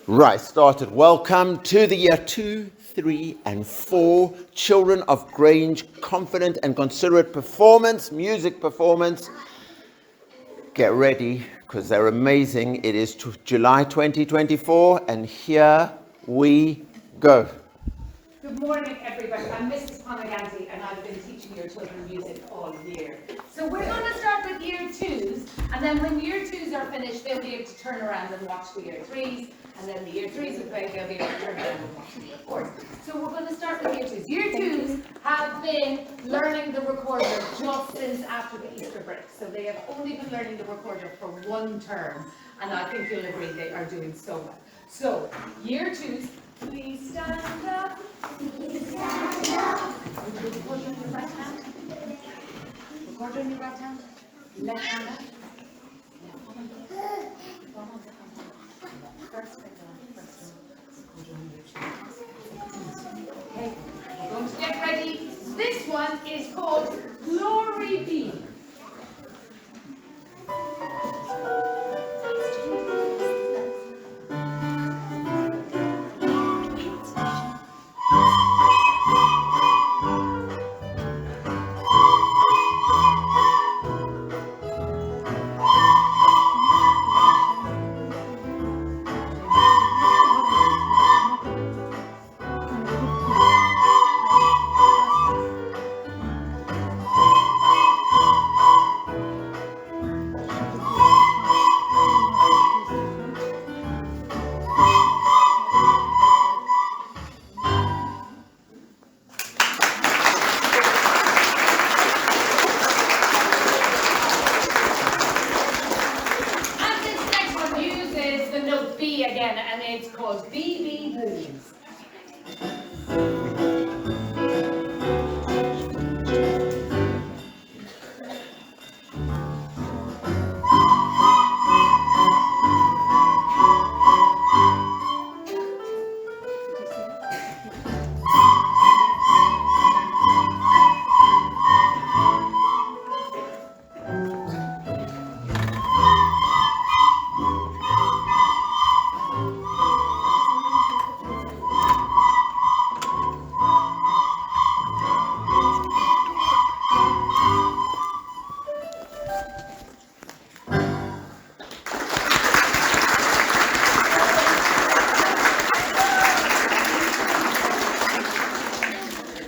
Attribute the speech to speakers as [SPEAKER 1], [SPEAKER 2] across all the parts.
[SPEAKER 1] Right, started. Welcome to the year 2, 3, and 4 Children of Grange Confident and Considerate Performance, music performance. Get ready because they're amazing. It is July 2024 and here we go.
[SPEAKER 2] Good morning, everybody. I'm Mrs. Panaganti, and I've been teaching your children music all year. So we're going to start with year 2s, and then when year 2s are finished, they'll be able to turn around and watch the year 3s, and then the year 3s will play, they'll be able to turn around and watch the year 4s. So we're going to start with year 2s. Year 2s have been learning the recorder just since after the Easter break. So they have only been learning the recorder for one term, and I think you'll agree they are doing so well. So, year 2s, please stand up. Please stand up. Recorder in your right hand. Recorder in your right hand. Left hand up. First, okay, we're going to get ready. This one is called Glory Be. Again, and it's called BB Blues.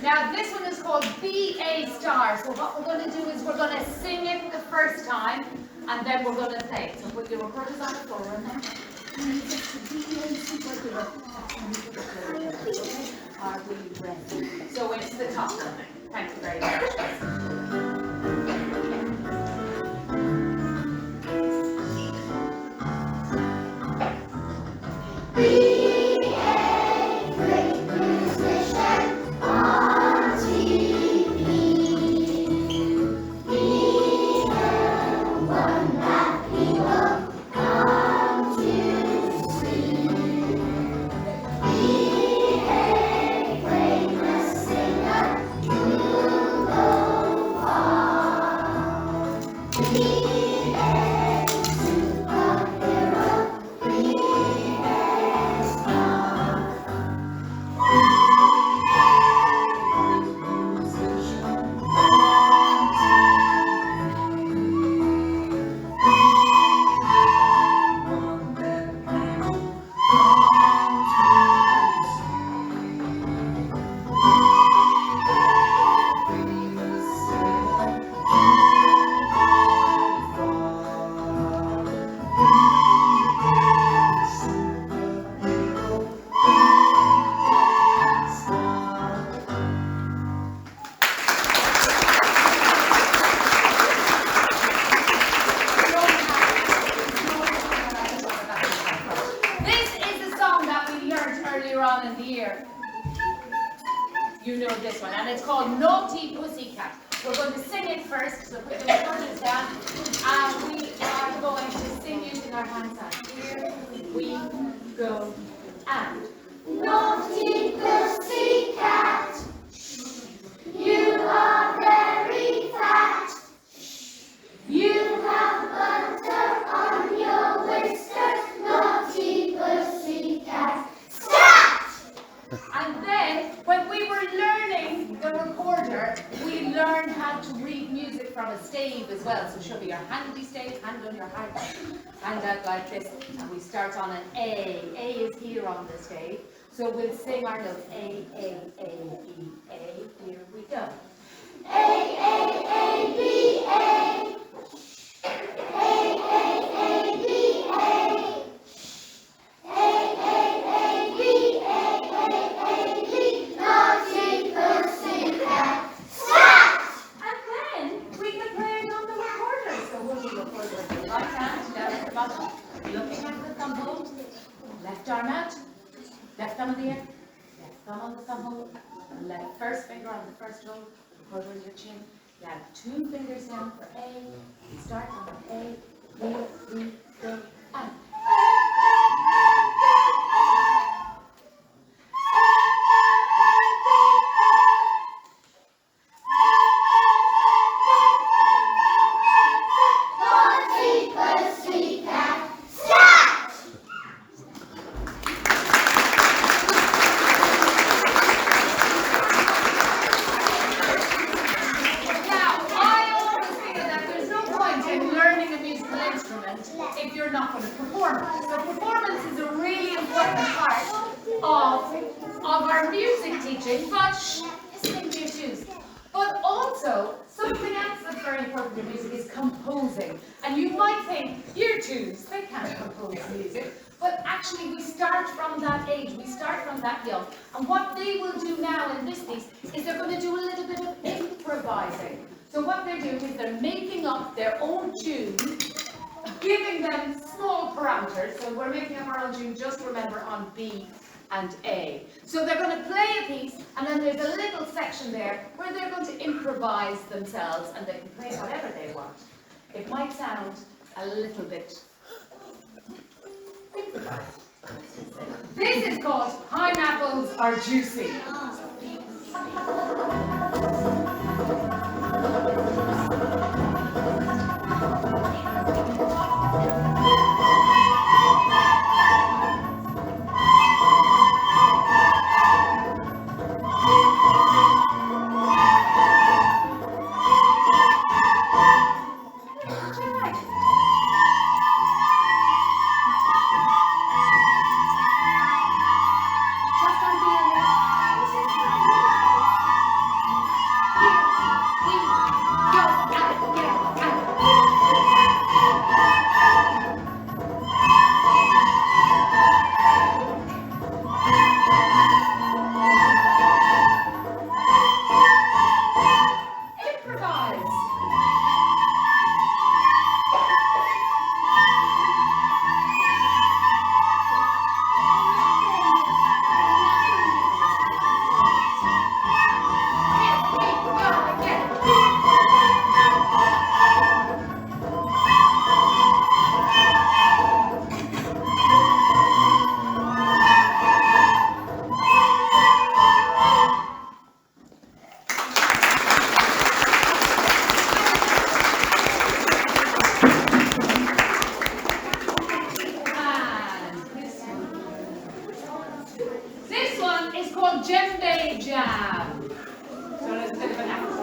[SPEAKER 2] Now this one is called B-A star. So what we're going to do is we're going to sing it the first time and then we're going to play it. So put your recorders on the floor and then. Are we ready? So it's the top one. Thank you very much. In the year, you know this one, and it's called Naughty Pussycat. We're going to sing it first, so put your shoulders down, and we are going to sing using our hands out. Here we go, and Naughty Pussycat, you are very fat. You have butter on your whiskers, Naughty Pussycat. from a stave as well. So she'll be your handy stave, hand on your heart, hand out like this. And we start on an A. A is here on the stave. So we'll sing our notes. A, E, A. Here we go. A, B, A. Looking at the thumb hole, left arm out, left thumb in the air, left thumb on the thumb hole, and left first finger on the first hole, hold with your chin. You have 2 fingers down for A. Start on A, B, go, and. If you're not going to perform it. So performance is a really important part of our music teaching, but listening to your tunes. But also, something else that's very important in music is composing. And you might think, year 2s, they can't compose music. But actually, we start from that age, we start from that young. And what they will do now in this piece is they're going to do a little bit of improvising. So what they're doing is they're making up their own tune, giving them small parameters. So we're making up our own tune, just remember, on B and A. So they're going to play a piece, and then there's a little section there where they're going to improvise themselves, and they can play whatever they want. It might sound a little bit improvised. This is called Pineapples Are Juicy. Djembe jam. So there's a bit of an accent.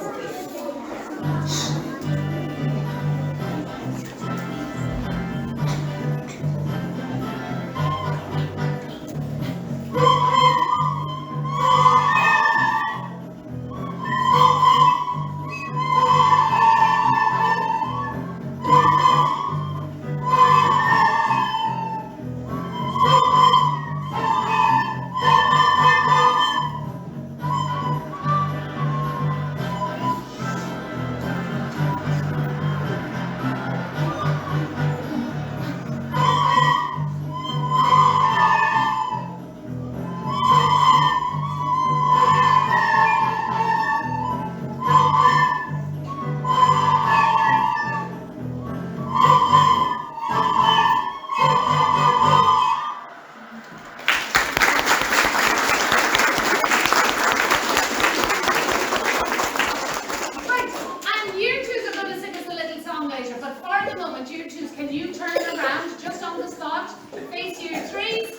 [SPEAKER 2] Can you turn around just on the spot, face your threes,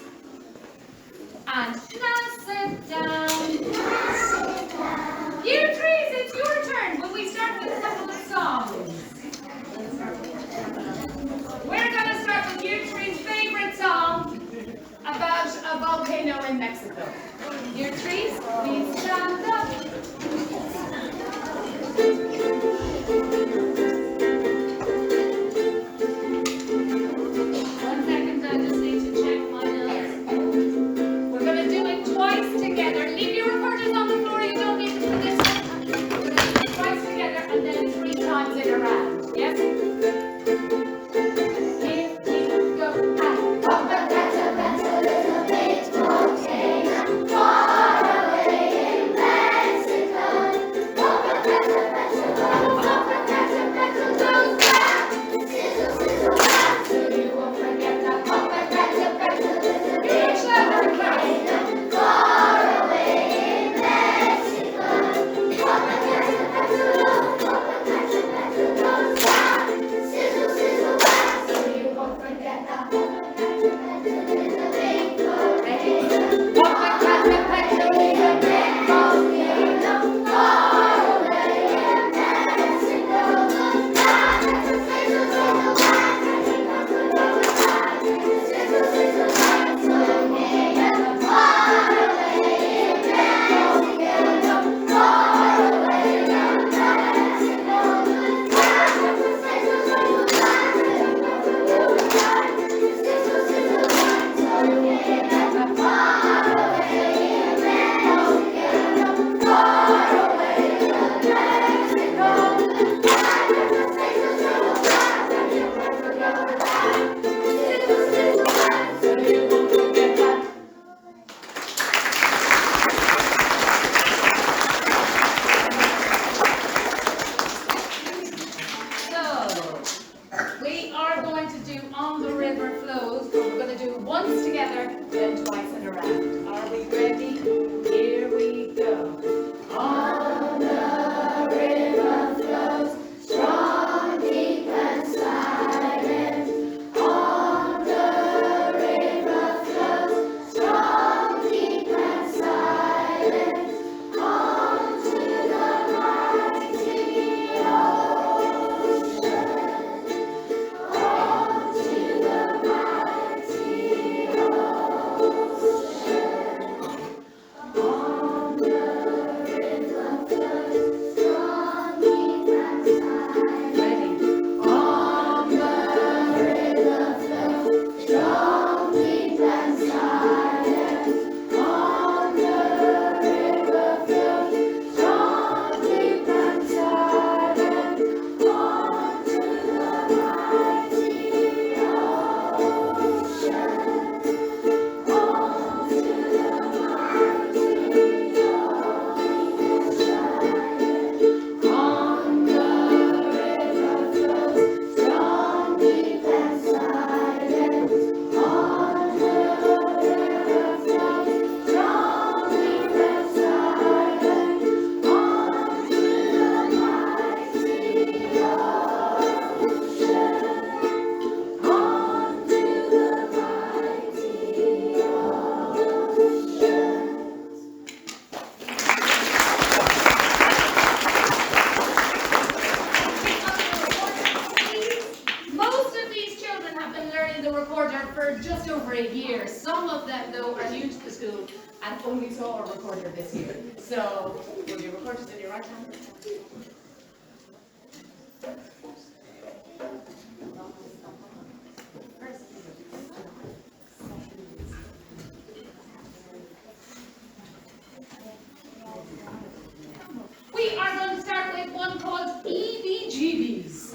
[SPEAKER 2] and now sit down. Year threes, it's your turn. Will we start with a couple of songs? volcano in Mexico. Year 3s, please stand up. One second, I just need to check my notes. We're going to do it twice together. Leave your recorders on the floor, you don't need to put this on. We're going to do it twice together and then 3 times in a round. Yes? Here we go. Popocatépetl is a big volcano far away in Mexico. Popocatépetl goes back. Sizzle, sizzle, back. So you won't forget that Popocatépetl is a big volcano far away in Mexico. Popocatépetl goes back. Sizzle, sizzle, back. So you won't forget that Popocatépetl is a big volcano. Popocatépetl is a big volcano far away in Mexico. Sizzle, sizzle, back. Sizzle, sizzle, back. So volcano far away in Mexico. Far away in Mexico. Sizzle, sizzle, back. Sizzle, sizzle, back. So volcano far away in Mexico. Far away in Mexico. Sizzle, sizzle, back. Sizzle, sizzle, back. So you won't forget that. So, we are going to do On the River Flows, but we're going to do it once together, then twice in a round. Are we ready? Here we go. On the river flows, strong, deep, and silent. On the river flows, strong, deep, and silent. On to the mighty ocean. On to the mighty ocean. On the river flows, strong, deep, and silent. Ready? On the river flows, strong, deep, and silent. On the river flows, strong, deep, and silent. On to the mighty ocean. On to the mighty ocean. On the river flows, strong, deep, and silent. On the river flows, strong, deep, and silent. On to the mighty ocean. On to the mighty ocean. Most of these children have been learning the recorder for just over a year. Some of them, though, are new to the school and only saw a recorder this year. So, will your recorders in your right hand? We are going to start with one called EBGBs.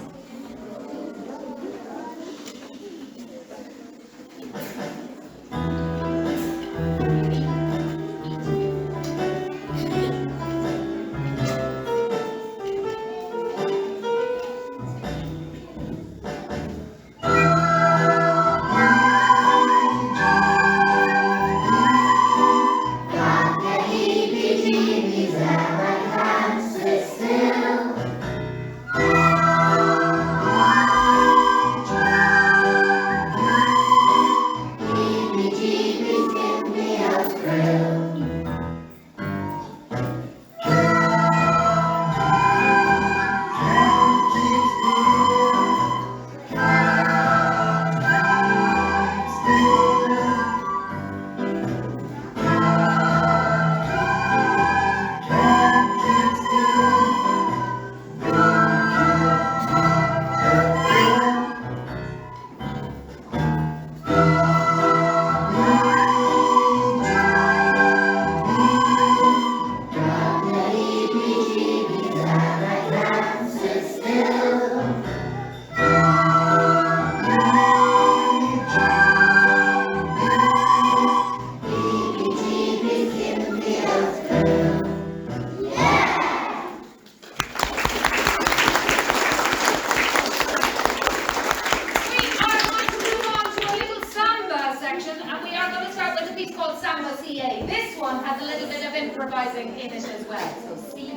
[SPEAKER 2] piece called Samba CA. This one has a little bit of improvising in it as well. So C.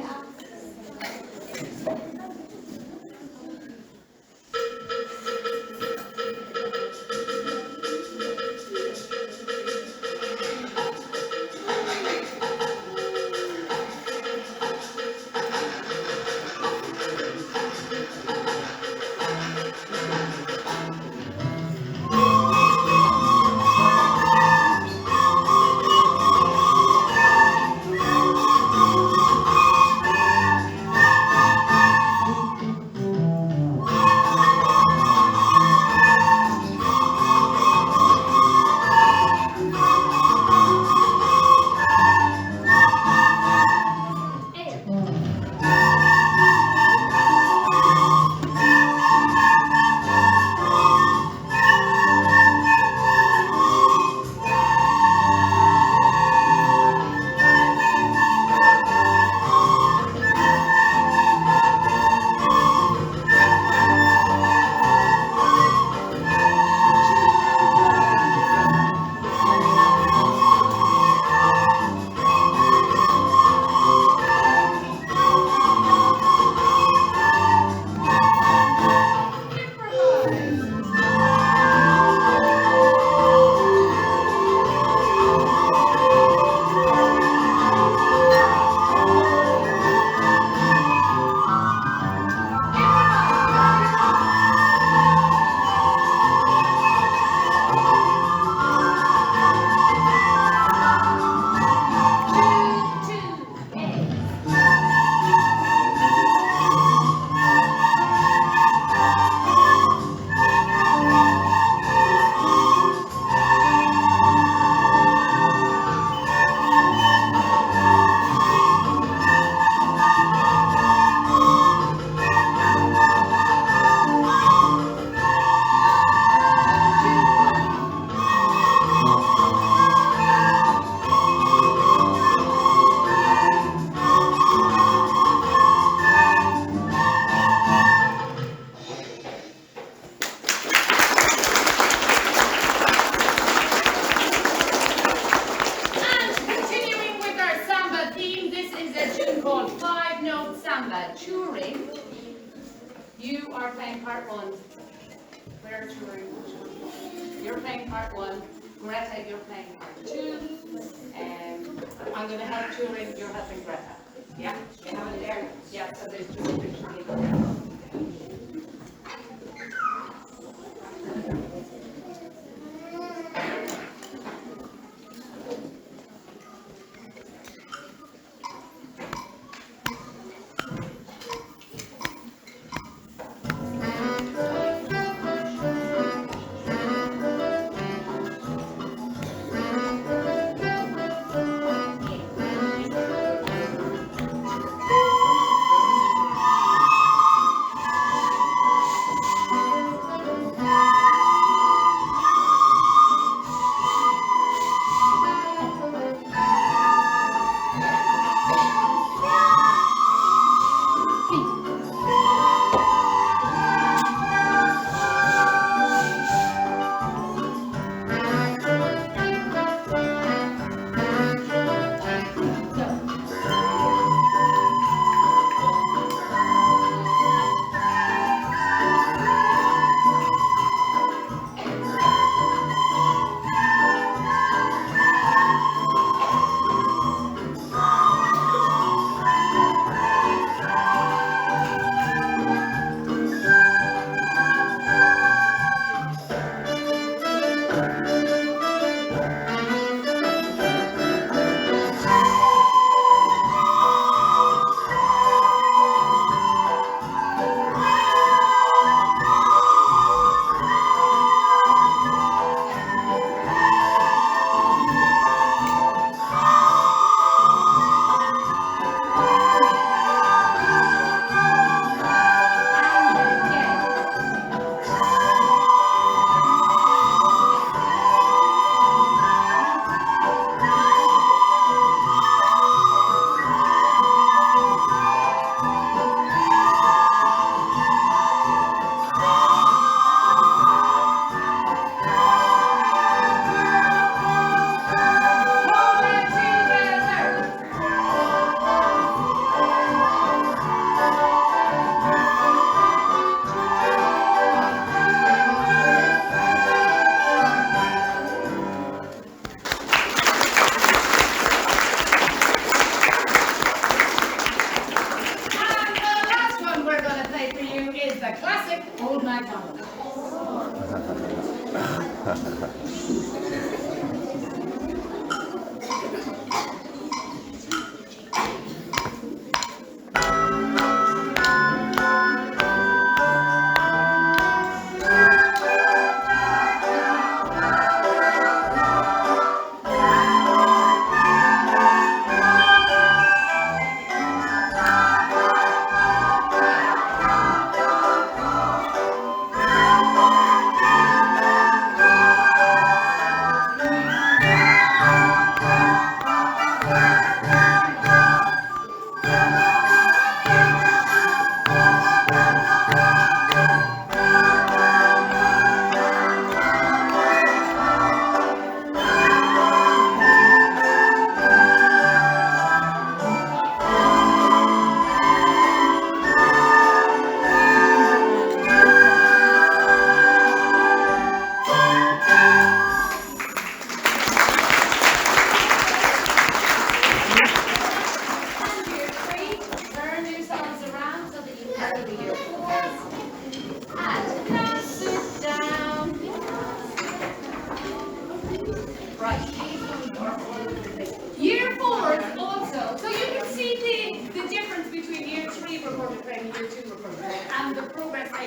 [SPEAKER 2] You are playing part one. Where touring? You're playing part one. Greta, you're playing part two. I'm going to help touring. You're helping Greta. Yeah? You have it there? Yeah, so there's just a picture of you there.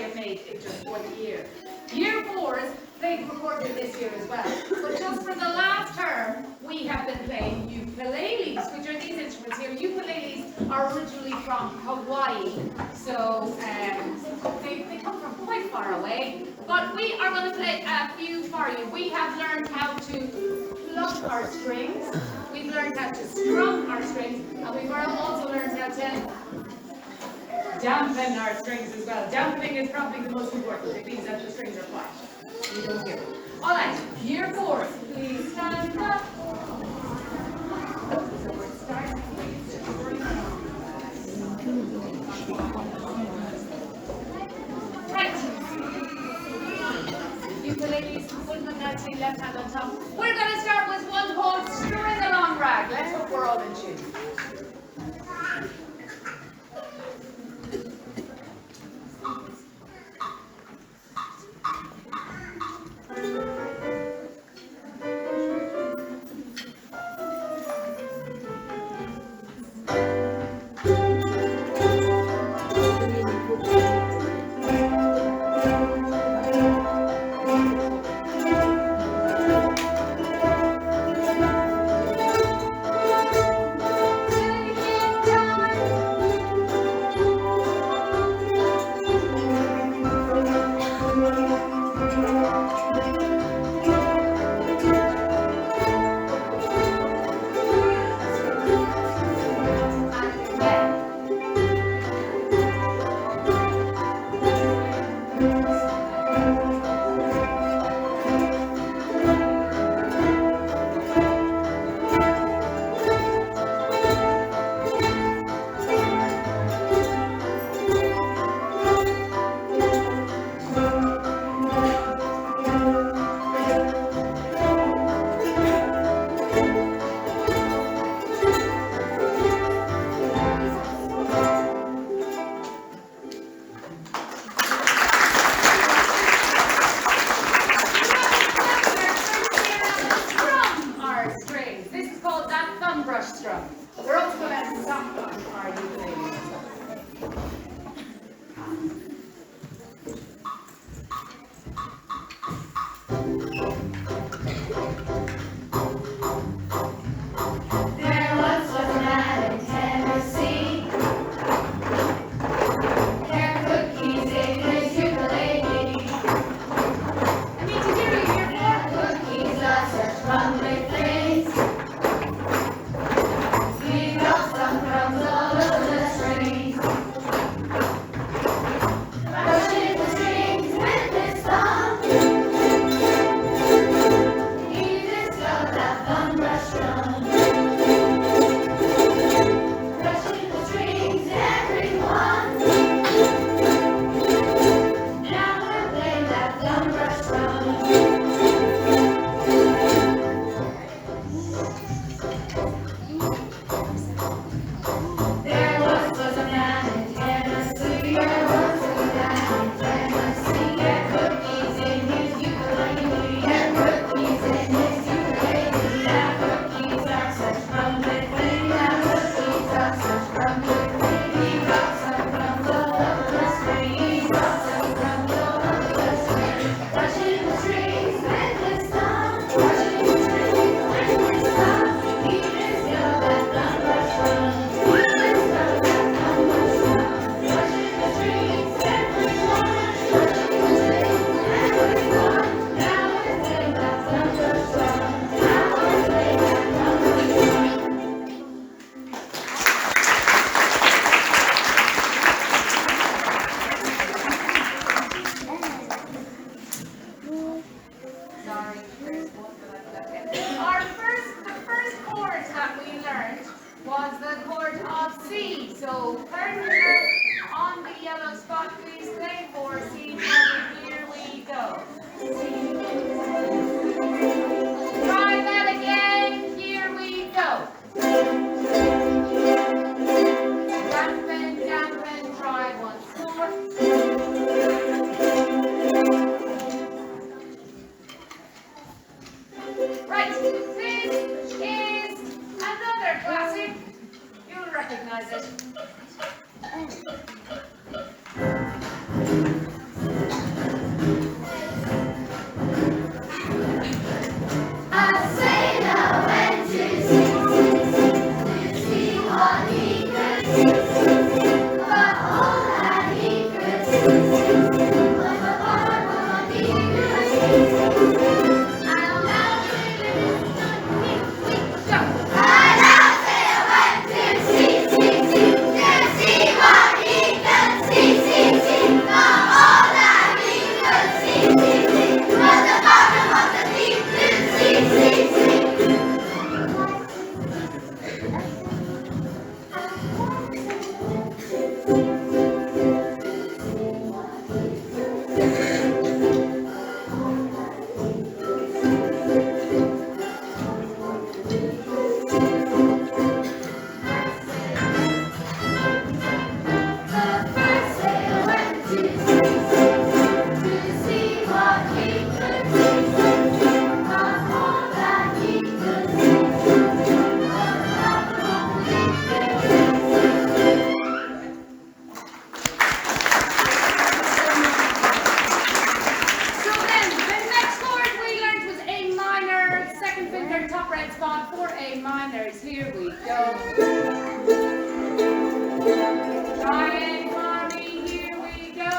[SPEAKER 2] have made it just for the year. Year 4s, they've recorded this year as well. But just for the last term, we have been playing ukuleles, which are these instruments here. Ukuleles are originally from Hawaii, so they come from quite far away. But we are going to play a few for you. We have learned how to pluck our strings, we've learned how to strum our strings, and we've also learned how to dampen our strings as well. Dampening is probably the most important. It means that the strings are quiet. You don't hear it. All right, year 4, please stand up. So we're starting. Right. Ukuleles, full Nancy, left hand on top. We're going to start with one called String Along Rag. Let's hope we're all in tune. red spot, 4 A minors. Here we go. Try it for me. Here we go.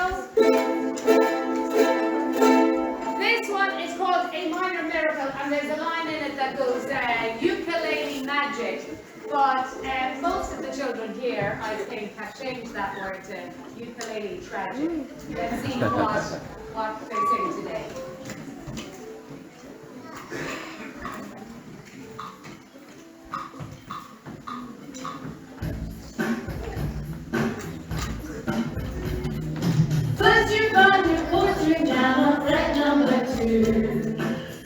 [SPEAKER 2] This one is called A Minor Miracle, and there's a line in it that goes, ukulele magic. But most of the children here, I think, have changed that word to ukulele tragic. Let's see what they sing today.
[SPEAKER 3] Put your bun, your fourth string down on fret number 2.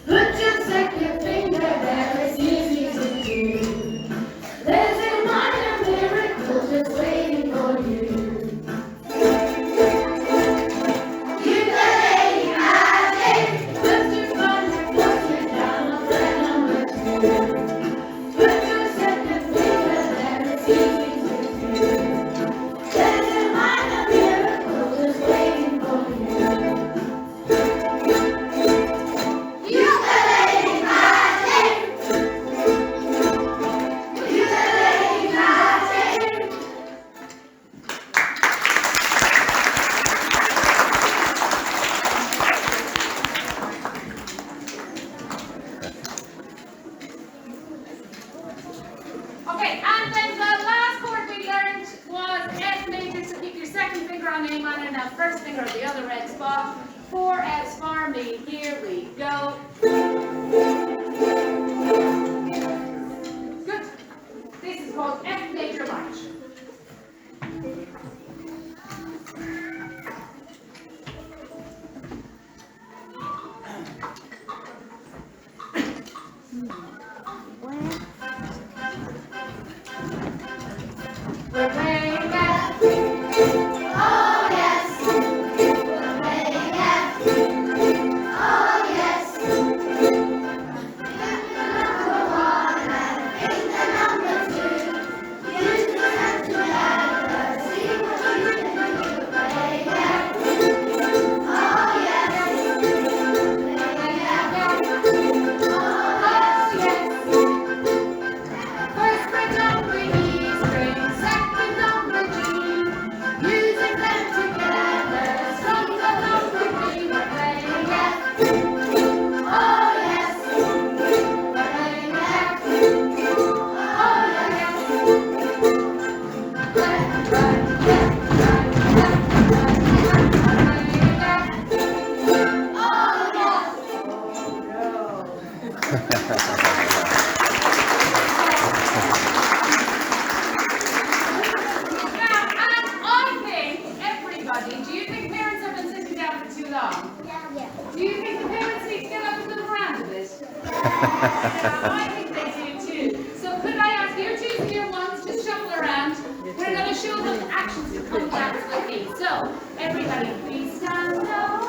[SPEAKER 3] Put your second finger there, it's easy to do. There's a minor miracle just waiting for you. Ukulele magic. Put your bun, your fourth string down on fret number 2. Put your second finger there, it's easy to do. There's a minor miracle just waiting for you. Ukulele magic. Ukulele magic.
[SPEAKER 2] Okay, and then the last chord we learned was F major, so keep your second finger on A minor, now first finger on the other red spot. 4 F's for me, here we go. Good. This is called F major march. We're playing F.
[SPEAKER 3] Oh yes. We're playing F. Oh yes. Number 1 and in the number 2. Use the hand together. See what you can do. Playing F. Oh yes. Playing F. Oh yes. First fret number E string, second number G. Using them together, strum the number B. We're playing F. Oh yes. We're playing F. Oh yes. Left, right, left, right, left, right, left. We're playing F. Oh yes.
[SPEAKER 2] Oh no. Now, and I think everybody, do you think parents have been sitting down for too long?
[SPEAKER 3] Yeah.
[SPEAKER 2] Do you think the parents need to get up and move around a bit? Yeah, I think they do too. So could I ask year twos, year ones, just shuffle around. We're going to show them actions to come dance with me. So everybody, please stand up.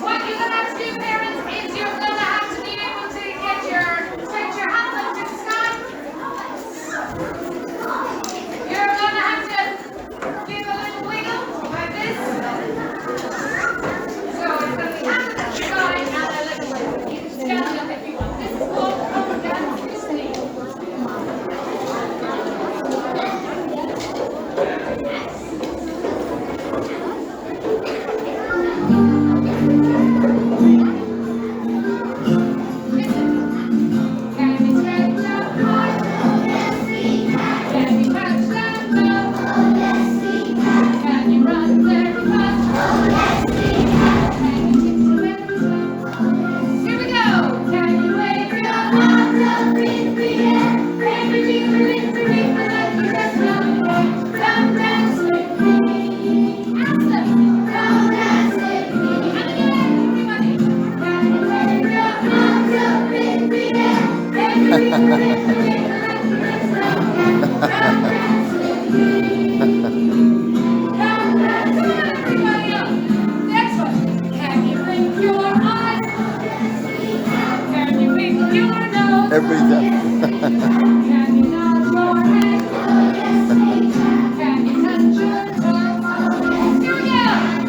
[SPEAKER 2] What you're going to have to do, parents, is you're going to have to be able to stretch your hands up to the sky. You're going to have to give a little wiggle like this. So it's going to be hands up to the sky and a little wiggle. You can stand up if you want. This is called Come Dance With Me.
[SPEAKER 1] Everything.
[SPEAKER 2] Can you nod your head? Can you touch your toes? Here we go.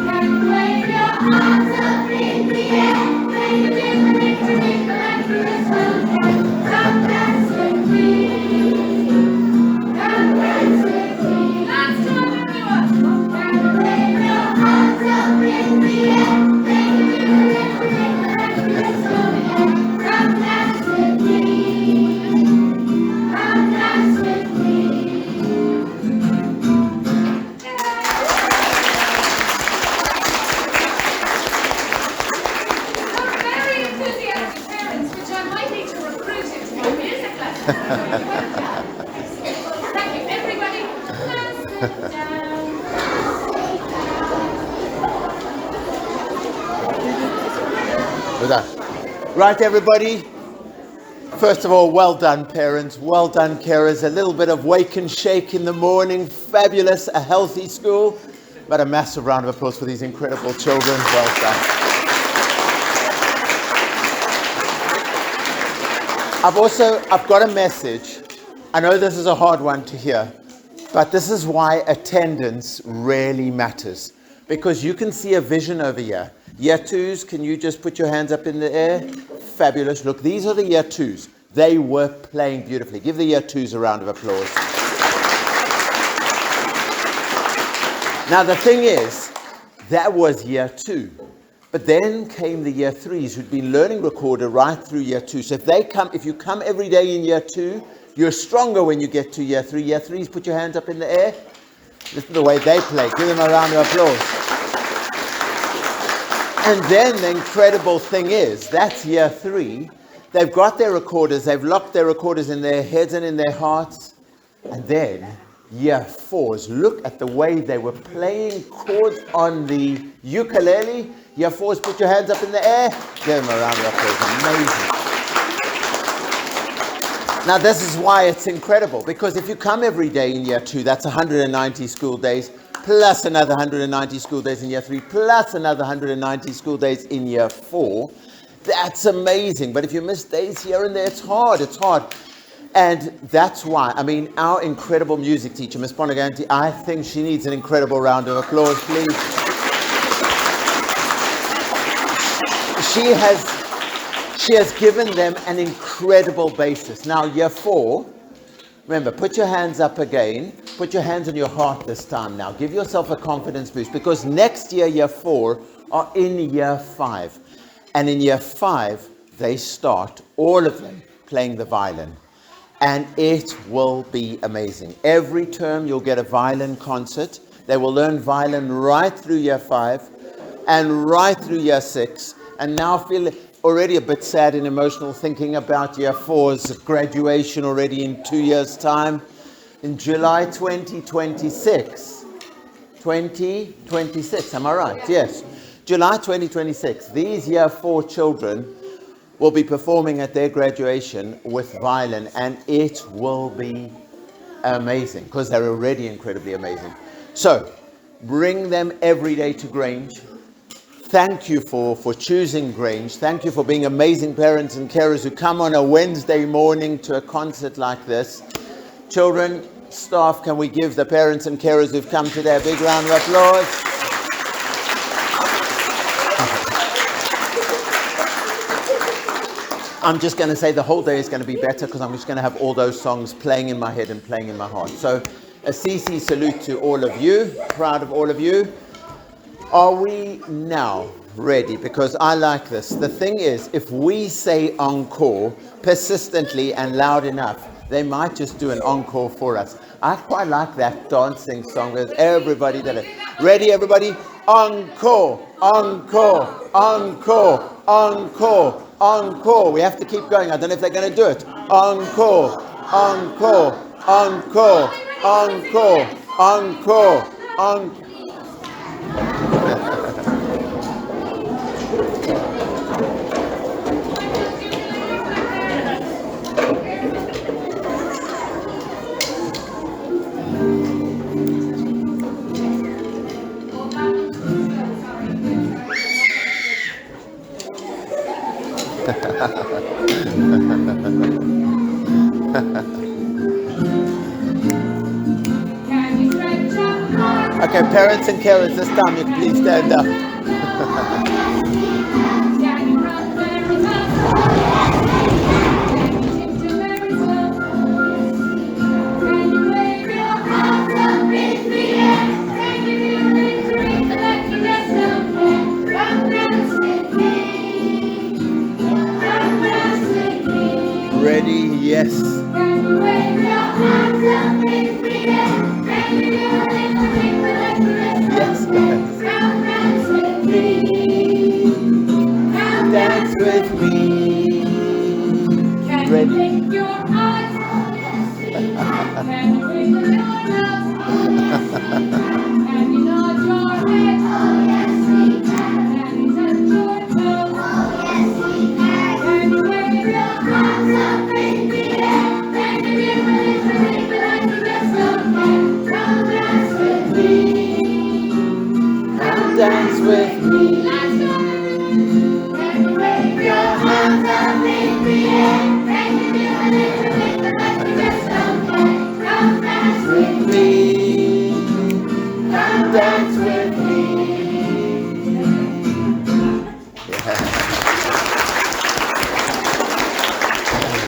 [SPEAKER 2] Can you wave your arms up in the air? Make a difference, make a Thank you, everybody. Sit down.
[SPEAKER 1] Well done. Right, everybody. First of all, well done, parents. Well done, carers. A little bit of wake and shake in the morning. Fabulous. A healthy school. But a massive round of applause for these incredible children. Well done. I've got a message. I know this is a hard one to hear, but this is why attendance really matters. Because you can see a vision over here. Year twos, can you just put your hands up in the air? Fabulous. Look, these are the year twos. They were playing beautifully. Give the year twos a round of applause. Now, the thing is, that was year two. But then came the year threes who'd been learning recorder right through year two. So if you come every day in year two, you're stronger when you get to year three. Year threes, put your hands up in the air. Listen to the way they play. Give them a round of applause. And then the incredible thing is, that's year three. They've got their recorders. They've locked their recorders in their heads and in their hearts. And then year fours, look at the way they were playing chords on the ukulele. Year fours, put your hands up in the air. Give them a round of applause. Amazing. Now, this is why it's incredible, because if you come every day in year two, that's 190 school days, plus another 190 school days in year three, plus another 190 school days in year four. That's amazing. But if you miss days here and there, it's hard. And that's why, our incredible music teacher, Miss Ponaganti, I think she needs an incredible round of applause, please. She has given them an incredible basis. Now, year four, remember, put your hands up again. Put your hands on your heart this time now. Give yourself a confidence boost, because next year, year four, are in year five. And in year five, they start, all of them, playing the violin. And it will be amazing. Every term, you'll get a violin concert. They will learn violin right through year five and right through year six. And now feel already a bit sad and emotional thinking about year four's graduation already in 2 years' time. In July 2026, am I right? Yes. July 2026, these year four children will be performing at their graduation with violin, and it will be amazing, because they're already incredibly amazing. So, bring them every day to Grange. Thank you for choosing Grange. Thank you for being amazing parents and carers who come on a Wednesday morning to a concert like this. Children, staff, can we give the parents and carers who've come today a big round of applause? I'm just going to say the whole day is going to be better, because I'm just going to have all those songs playing in my head and playing in my heart. So a CC salute to all of you. Proud of all of you. Are we now ready? Because I like this. The thing is, if we say encore persistently and loud enough, they might just do an encore for us. I quite like that dancing song with everybody did it. Ready, everybody? Encore, encore, encore, encore, encore. We have to keep going. I don't know if they're going to do it. Encore, encore, encore, encore, encore, encore. Okay, parents and carers, this time you can please stand up. Ready? Yes. Yes, guys. Dance with me.
[SPEAKER 2] Can
[SPEAKER 1] ready.
[SPEAKER 2] blink your eyes? Can you wiggle your nose? Can you nod your head? Can you touch your toes? Can you wave your arms up in the air? Can you give a little wiggle like you just don't care? Come dance with me.
[SPEAKER 1] Come dance with me.
[SPEAKER 2] Let's go.